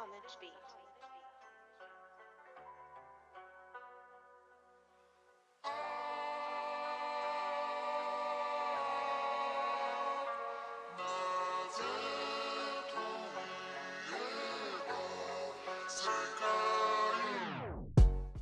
Homage Beat.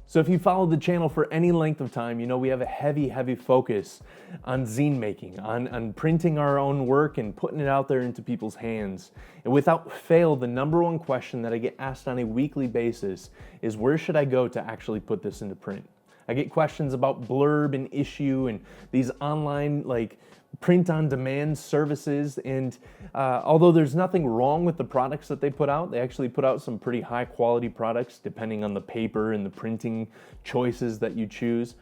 So if you follow the channel for any length of time, you know we have a heavy focus on zine making, on printing our own work and putting it out there into people's hands. And without fail, the number one question that I get asked on a weekly basis is, where should I go to actually put this into print? I get questions about blurb and issue and these online print on demand services, and although there's nothing wrong with the products that they put out, they actually put out some pretty high quality products depending on the paper and the printing choices that you choose.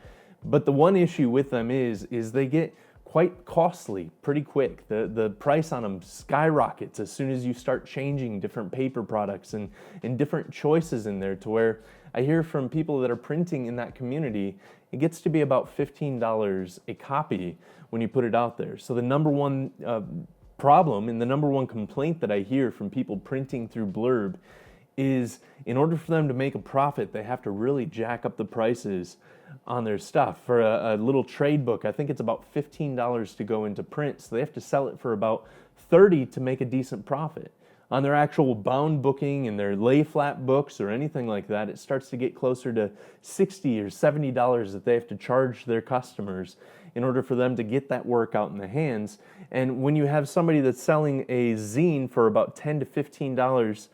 But the one issue with them is they get quite costly pretty quick. The price on them skyrockets as soon as you start changing different paper products and different choices in there, to where I hear from people that are printing in that community, it gets to be about $15 a copy when you put it out there. So the number one problem and the number one complaint that I hear from people printing through Blurb is, in order for them to make a profit, they have to really jack up the prices on their stuff. For a little trade book, I think it's about $15 to go into print, so they have to sell it for about $30 to make a decent profit. On their actual bound booking and their lay flat books or anything like that, it starts to get closer to $60 or $70 that they have to charge their customers in order for them to get that work out in the hands. And when you have somebody that's selling a zine for about $10 to $15,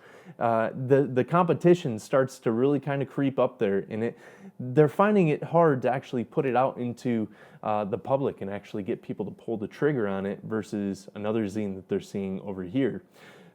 the competition starts to really kind of creep up there, and they're finding it hard to actually put it out into the public and actually get people to pull the trigger on it versus another zine that they're seeing over here.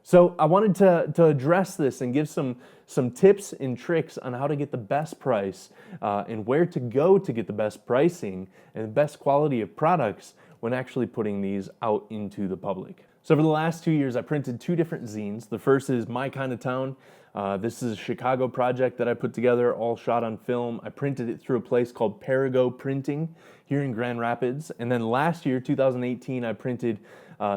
So I wanted to address this and give some tips and tricks on how to get the best price and where to go to get the best pricing and the best quality of products when actually putting these out into the public. So over the last 2 years, I printed 2 different zines. The first is My Kind of Town. This is a Chicago project that I put together, all shot on film. I printed it through a place called Perrigo Printing here in Grand Rapids. And then last year, 2018, I printed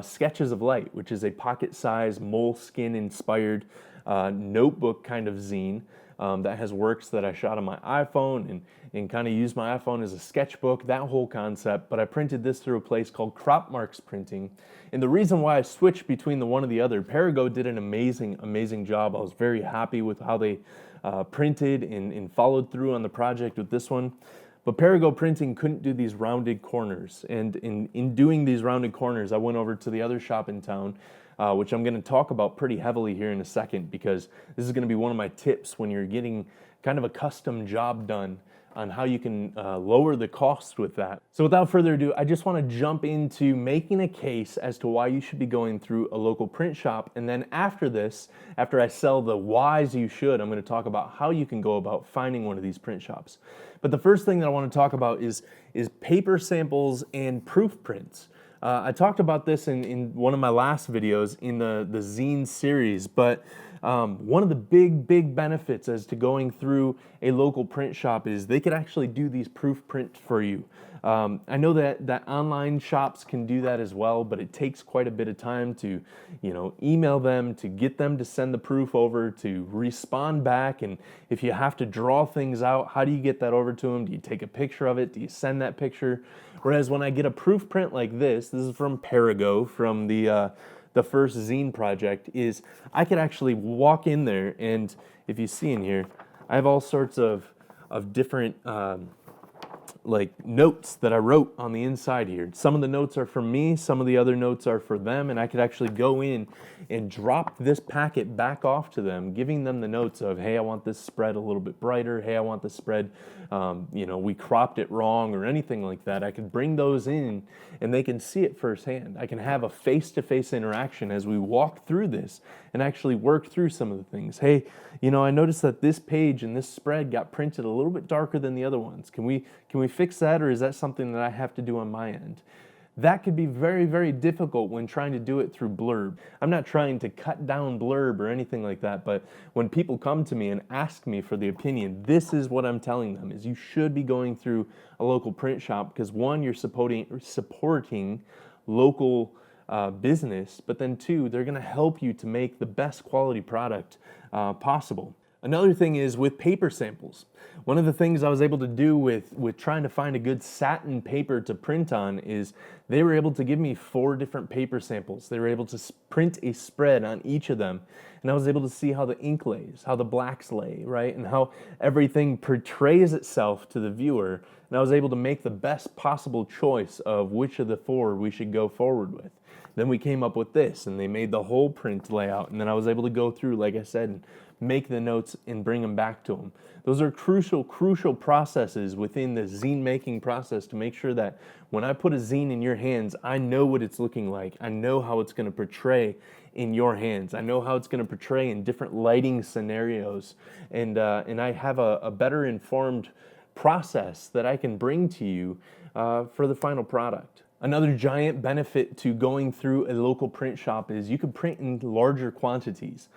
Sketches of Light, which is a pocket-sized, moleskin-inspired notebook kind of zine that has works that I shot on my iPhone and kind of used my iPhone as a sketchbook, that whole concept. But I printed this through a place called Crop Marks Printing. And the reason why I switched between the one and the other, Perrigo did an amazing job. I was very happy with how they printed and followed through on the project with this one. But Perrigo Printing couldn't do these rounded corners. And in doing these rounded corners, I went over to the other shop in town, which I'm going to talk about pretty heavily here in a second, because this is going to be one of my tips when you're getting kind of a custom job done on how you can lower the cost with that. So without further ado, I just want to jump into making a case as to why you should be going through a local print shop. And then after this, after I sell the whys you should, I'm going to talk about how you can go about finding one of these print shops. But the first thing that I want to talk about is paper samples and proof prints. I talked about this in one of my last videos in the zine series, but one of the big benefits as to going through a local print shop is they could actually do these proof prints for you. I know that online shops can do that as well, but it takes quite a bit of time to, email them, to get them to send the proof over, to respond back. And if you have to draw things out, how do you get that over to them? Do you take a picture of it? Do you send that picture? Whereas when I get a proof print like this is from Perrigo, from the first zine project, is I could actually walk in there, and if you see in here, I have all sorts of different notes that I wrote on the inside here. Some of the notes are for me, some of the other notes are for them, and I could actually go in and drop this packet back off to them, giving them the notes of, hey, I want this spread a little bit brighter, hey, I want the spread, we cropped it wrong, or anything like that. I could bring those in and they can see it firsthand. I can have a face-to-face interaction as we walk through this and actually work through some of the things. Hey, I noticed that this page and this spread got printed a little bit darker than the other ones. Can we fix that, or is that something that I have to do on my end? That could be very difficult when trying to do it through Blurb. I'm not trying to cut down Blurb or anything like that, but when people come to me and ask me for the opinion, this is what I'm telling them, is you should be going through a local print shop, because one, you're supporting local business, but then two, they're going to help you to make the best quality product possible. Another thing is with paper samples. One of the things I was able to do with trying to find a good satin paper to print on is they were able to give me 4 different paper samples. They were able to print a spread on each of them, and I was able to see how the ink lays, how the blacks lay, right, and how everything portrays itself to the viewer, and I was able to make the best possible choice of which of the 4 we should go forward with. Then we came up with this, and they made the whole print layout, and then I was able to go through, like I said, and make the notes and bring them back to them. Those are crucial processes within the zine making process to make sure that when I put a zine in your hands, I know what it's looking like. I know how it's going to portray in your hands. I know how it's going to portray in different lighting scenarios, and I have a better informed process that I can bring to you for the final product. Another giant benefit to going through a local print shop is you can print in larger quantities.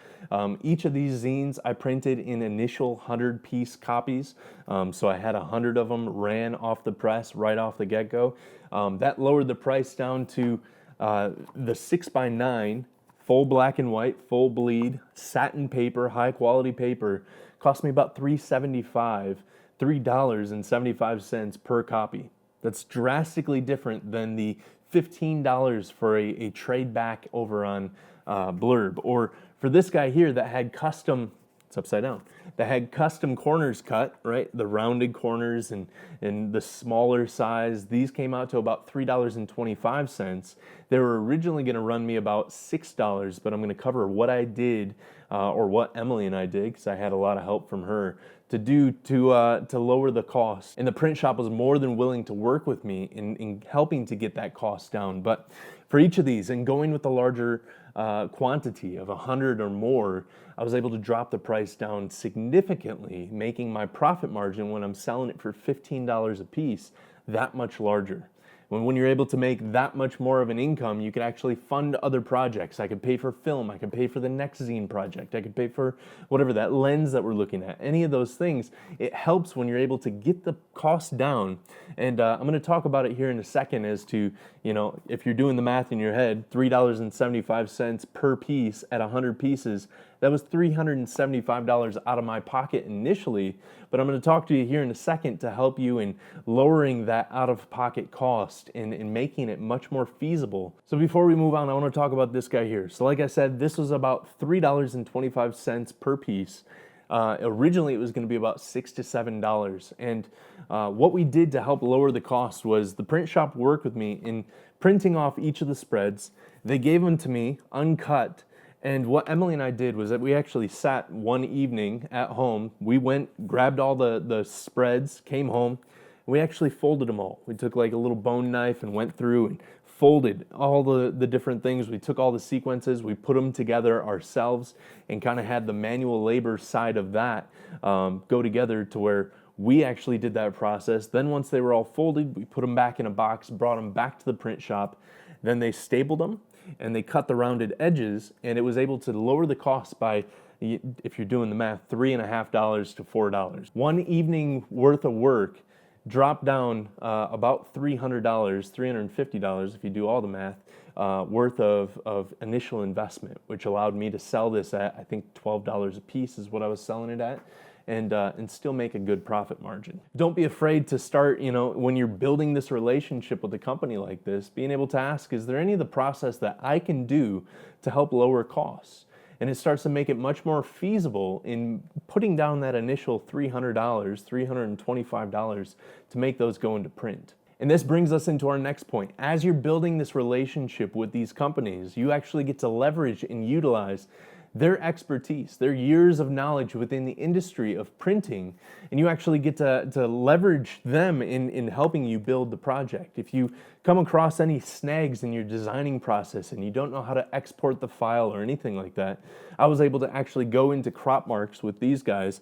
Each of these zines I printed in initial 100-piece copies, so I had 100 of them ran off the press right off the get-go. That lowered the price down to the 6x9 full black and white, full bleed, satin paper, high quality paper, cost me about $3.75 per copy. That's drastically different than the $15 for a trade back over on Blurb. Or for this guy here that had custom, it's upside down, that had custom corners cut, right? The rounded corners and the smaller size. These came out to about $3.25. They were originally going to run me about $6, but I'm going to cover what I did or what Emily and I did, because I had a lot of help from her, to do to lower the cost. And the print shop was more than willing to work with me in helping to get that cost down. But for each of these, and going with the larger quantity of 100 or more, I was able to drop the price down significantly, making my profit margin when I'm selling it for $15 a piece that much larger. When you're able to make that much more of an income, you can actually fund other projects. I could pay for film, I could pay for the next zine project, I could pay for whatever, that lens that we're looking at, any of those things. It helps when you're able to get the cost down. And I'm going to talk about it here in a second as to, if you're doing the math in your head, $3.75 per piece at 100 pieces, that was $375 out of my pocket initially, but I'm going to talk to you here in a second to help you in lowering that out-of-pocket cost and making it much more feasible. So before we move on, I want to talk about this guy here. So like I said, this was about $3.25 per piece. Originally, it was going to be about $6 to $7. And what we did to help lower the cost was the print shop worked with me in printing off each of the spreads. They gave them to me uncut. And what Emily and I did was that we actually sat one evening at home. We went, grabbed all the spreads, came home, and we actually folded them all. We took like a little bone knife and went through and folded all the different things. We took all the sequences, we put them together ourselves, and kind of had the manual labor side of that go together to where we actually did that process. Then once they were all folded, we put them back in a box, brought them back to the print shop. Then they stapled them, and they cut the rounded edges, and it was able to lower the cost by, if you're doing the math, $3.50 to $4. One evening worth of work dropped down about $300, $350 if you do all the math, worth of initial investment, which allowed me to sell this at, I think, $12 a piece is what I was selling it at. And still make a good profit margin. Don't be afraid to start, when you're building this relationship with a company like this, being able to ask, is there any of the process that I can do to help lower costs? And it starts to make it much more feasible in putting down that initial $300, $325 to make those go into print. And this brings us into our next point. As you're building this relationship with these companies, you actually get to leverage and utilize their expertise, their years of knowledge within the industry of printing, and you actually get to leverage them in helping you build the project. If you come across any snags in your designing process and you don't know how to export the file or anything like that, I was able to actually go into crop marks with these guys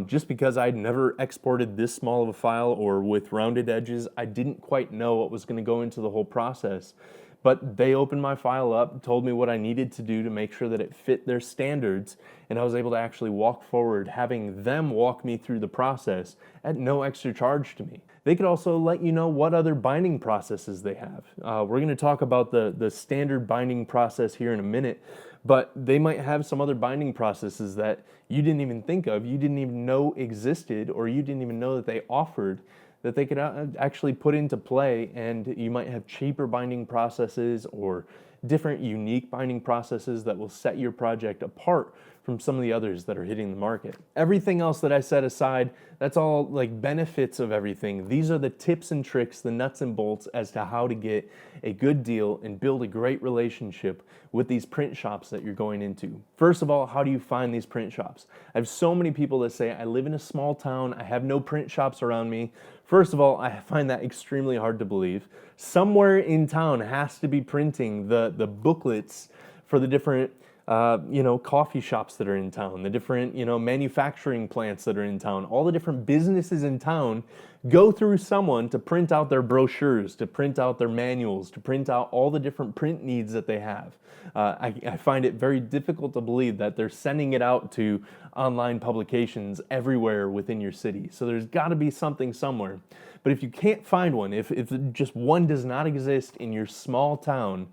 just because I'd never exported this small of a file or with rounded edges. I didn't quite know what was going to go into the whole process. But they opened my file up, told me what I needed to do to make sure that it fit their standards, and I was able to actually walk forward, having them walk me through the process at no extra charge to me. They could also let you know what other binding processes they have. We're going to talk about the standard binding process here in a minute, but they might have some other binding processes that you didn't even think of, you didn't even know existed, or you didn't even know that they offered, that they could actually put into play, and you might have cheaper binding processes or different unique binding processes that will set your project apart from some of the others that are hitting the market. Everything else that I set aside, that's all like benefits of everything. These are the tips and tricks, the nuts and bolts as to how to get a good deal and build a great relationship with these print shops that you're going into. First of all, how do you find these print shops? I have so many people that say, I live in a small town, I have no print shops around me. First of all, I find that extremely hard to believe. Somewhere in town has to be printing the booklets for the different coffee shops that are in town, the different, manufacturing plants that are in town, all the different businesses in town go through someone to print out their brochures, to print out their manuals, to print out all the different print needs that they have. I find it very difficult to believe that they're sending it out to online publications everywhere within your city. So there's got to be something somewhere. But if you can't find one, if just one does not exist in your small town,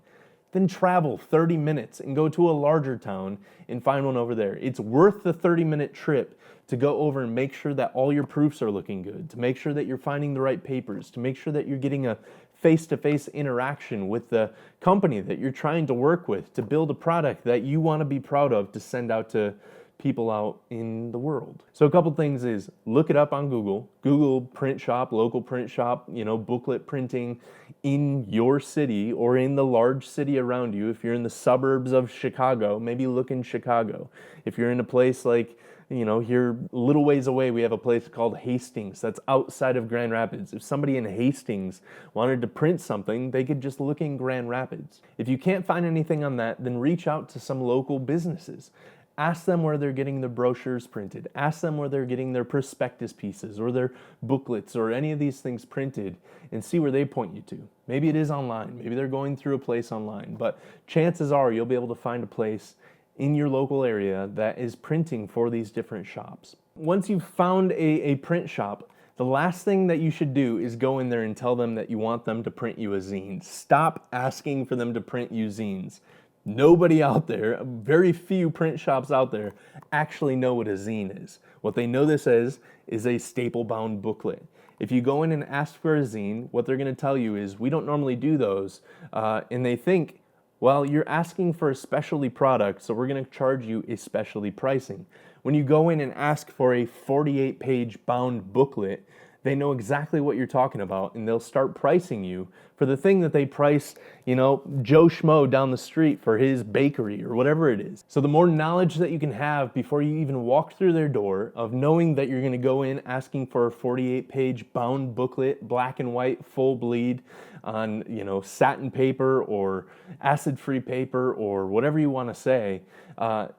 then travel 30 minutes and go to a larger town and find one over there. It's worth the 30-minute trip to go over and make sure that all your proofs are looking good, to make sure that you're finding the right papers, to make sure that you're getting a face-to-face interaction with the company that you're trying to work with, to build a product that you want to be proud of to send out to people out in the world. So a couple things is look it up on Google. Google print shop, local print shop, booklet printing in your city or in the large city around you. If you're in the suburbs of Chicago, maybe look in Chicago. If you're in a place like, here a little ways away, we have a place called Hastings that's outside of Grand Rapids. If somebody in Hastings wanted to print something, they could just look in Grand Rapids. If you can't find anything on that, then reach out to some local businesses. Ask them where they're getting their brochures printed. Ask them where they're getting their prospectus pieces or their booklets or any of these things printed, and see where they point you to. Maybe it is online. Maybe they're going through a place online, but chances are you'll be able to find a place in your local area that is printing for these different shops. Once you've found a print shop, the last thing that you should do is go in there and tell them that you want them to print you a zine. Stop asking for them to print you zines. Nobody out there, very few print shops out there, actually know what a zine is. What they know this as is a staple-bound booklet. If you go in and ask for a zine, what they're going to tell you is, we don't normally do those, and they think, well, you're asking for a specialty product, so we're going to charge you a specialty pricing. When you go in and ask for a 48-page bound booklet, they know exactly what you're talking about, and they'll start pricing you for the thing that they price, Joe Schmo down the street for his bakery or whatever it is. So the more knowledge that you can have before you even walk through their door of knowing that you're going to go in asking for a 48-page bound booklet, black and white, full bleed on, satin paper or acid-free paper or whatever you want to say,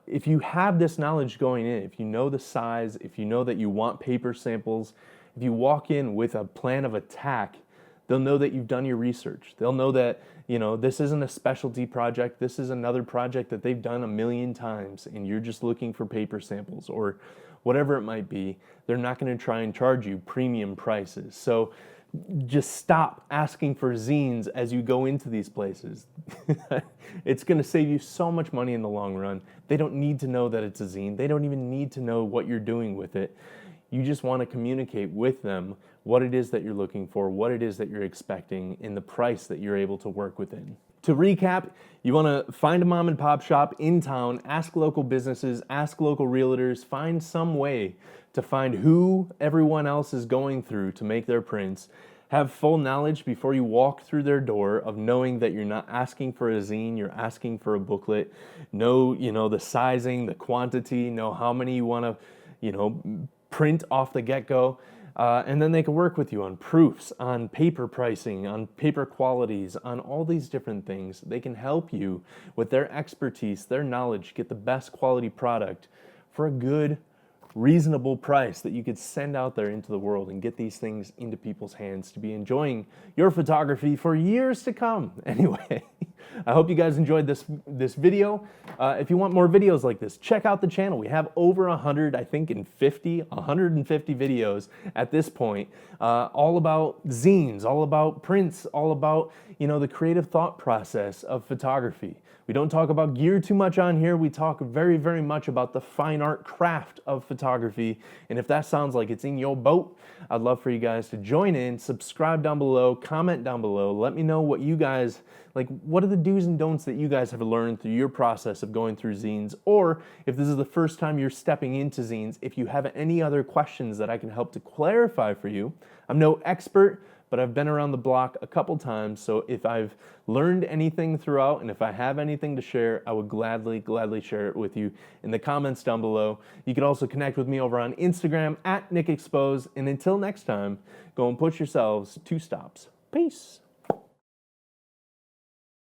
if you have this knowledge going in, if you know the size, if you know that you want paper samples, if you walk in with a plan of attack, they'll know that you've done your research. They'll know that, this isn't a specialty project. This is another project that they've done a million times, and you're just looking for paper samples or whatever it might be. They're not going to try and charge you premium prices. So just stop asking for zines as you go into these places. It's going to save you so much money in the long run. They don't need to know that it's a zine. They don't even need to know what you're doing with it. You just want to communicate with them what it is that you're looking for, what it is that you're expecting, and the price that you're able to work within. To recap, you want to find a mom and pop shop in town, ask local businesses, ask local realtors, find some way to find who everyone else is going through to make their prints. Have full knowledge before you walk through their door of knowing that you're not asking for a zine, you're asking for a booklet. Know, the sizing, the quantity, know how many you want to, print off the get-go, and then they can work with you on proofs, on paper pricing, on paper qualities, on all these different things. They can help you with their expertise, their knowledge, get the best quality product for a good, reasonable price that you could send out there into the world and get these things into people's hands to be enjoying your photography for years to come. Anyway, I hope you guys enjoyed this video. If you want more videos like this, check out the channel. We have over 150 videos at this point, all about zines, all about prints, all about, you know, the creative thought process of photography. We don't talk about gear too much on here. We talk very, very much about the fine art craft of photography. And if that sounds like it's in your boat, I'd love for you guys to join in, subscribe down below, comment down below. Let me know what you guys, like, what are the do's and don'ts that you guys have learned through your process of going through zines? Or if this is the first time you're stepping into zines, if you have any other questions that I can help to clarify for you. I'm no expert, but I've been around the block a couple times, so if I've learned anything throughout and if I have anything to share, I would gladly share it with you in the comments down below. You can also connect with me over on Instagram @NickExpose, and until next time, go and push yourselves 2 stops. Peace.